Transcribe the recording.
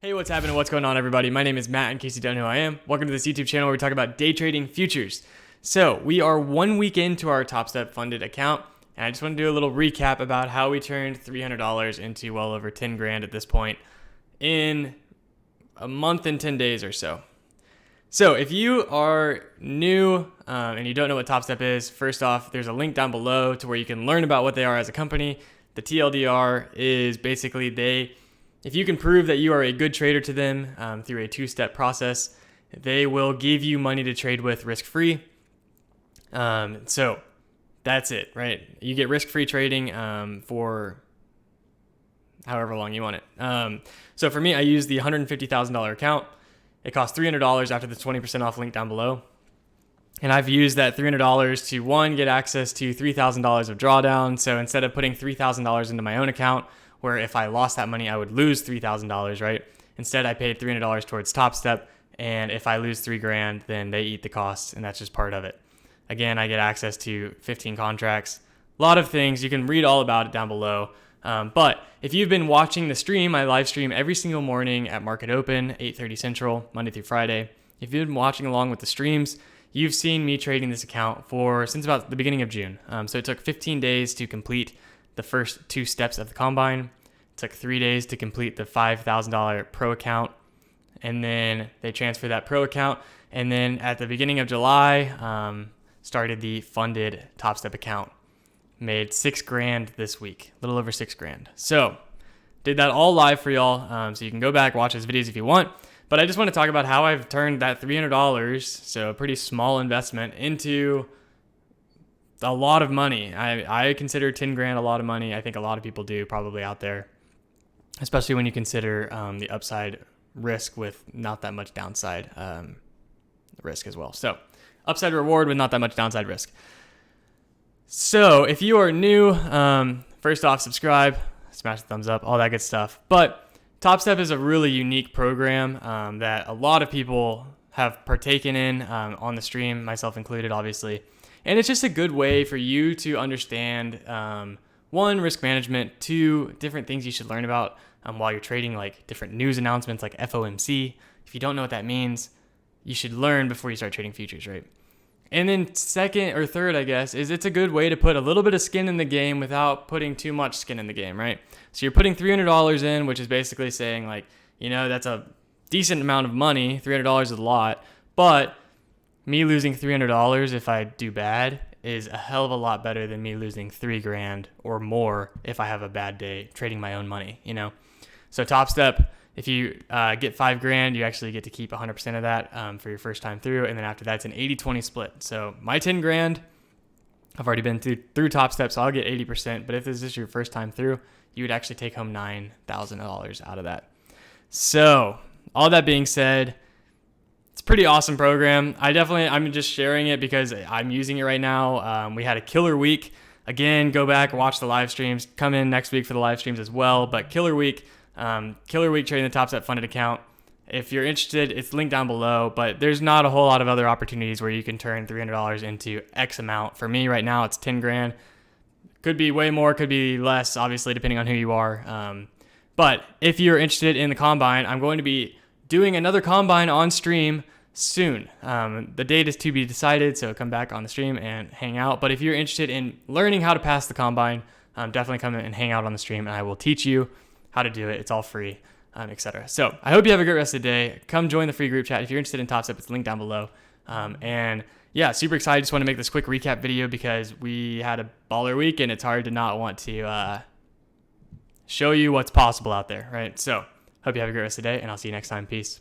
Hey, what's happening? What's going on, everybody? My name is Matt, in case you don't know who I am. Welcome to this YouTube channel where we talk about day trading futures. So we are 1 week into our TopStep funded account, and I just want to do a little recap about how we turned $300 into well over 10 grand at this point in a month and 10 days or so. So if you are new and you don't know what TopStep is, first off, there's a link down below to where you can learn about what they are as a company. The TLDR is basically if you can prove that you are a good trader to them through a two-step process, they will give you money to trade with risk-free. So that's it, right? You get risk-free trading for however long you want it. So for me, I use the $150,000 account. It costs $300 after the 20% off link down below. And I've used that $300 to, one, get access to $3,000 of drawdown. So instead of putting $3,000 into my own account, where if I lost that money, I would lose $3,000, right? Instead, I paid $300 towards TopStep, and if I lose $3,000, then they eat the costs, and that's just part of it. Again, I get access to 15 contracts, a lot of things. You can read all about it down below. But if you've been watching the stream, I live stream every single morning at market open, 8:30 Central, Monday through Friday. If you've been watching along with the streams, you've seen me trading this account since about the beginning of June. So it took 15 days to complete the first two steps of the combine. It took 3 days to complete the $5,000 pro account, and then they transferred that pro account, and then at the beginning of July started the funded TopStep account. Made $6,000 this week, a little over $6,000. So did that all live for y'all, so you can go back, watch those videos if you want. But I just want to talk about how I've turned that $300, so a pretty small investment, into a lot of money. I consider 10 grand a lot of money. I think a lot of people do probably out there, especially when you consider the upside risk with not that much downside risk as well. So upside reward with not that much downside risk. So if you are new, first off, subscribe, smash the thumbs up, all that good stuff. But TopStep is a really unique program that a lot of people have partaken in on the stream, myself included, obviously. And it's just a good way for you to understand, one, risk management, two, different things you should learn about while you're trading, like different news announcements like FOMC. If you don't know what that means, you should learn before you start trading futures, right? And then second or third, I guess, is it's a good way to put a little bit of skin in the game without putting too much skin in the game, right? So you're putting $300 in, which is basically saying, like, that's a decent amount of money. $300 is a lot, but me losing $300 if I do bad is a hell of a lot better than me losing $3,000 or more if I have a bad day trading my own money, So TopStep, if you get $5,000, you actually get to keep 100% of that for your first time through. And then after that, it's an 80-20 split. So my 10 grand, I've already been through TopStep, so I'll get 80%. But if this is your first time through, you would actually take home $9,000 out of that. So all that being said, it's a pretty awesome program. I'm just sharing it because I'm using it right now. We had a killer week. Again, go back, watch the live streams. Come in next week for the live streams as well. But killer week trading the TopStep funded account. If you're interested, it's linked down below. But there's not a whole lot of other opportunities where you can turn $300 into X amount. For me right now, it's 10 grand. Could be way more, could be less, obviously, depending on who you are. But if you're interested in the combine, I'm going to be doing another combine on stream soon. The date is to be decided, so come back on the stream and hang out. But if you're interested in learning how to pass the combine, definitely come in and hang out on the stream, and I will teach you how to do it. It's all free, etc. So I hope you have a great rest of the day. Come join the free group chat. If you're interested in TopStep, it's linked down below. And yeah, super excited. Just want to make this quick recap video because we had a baller week, and it's hard to not want to show you what's possible out there, right? So hope you have a great rest of the day, and I'll see you next time. Peace.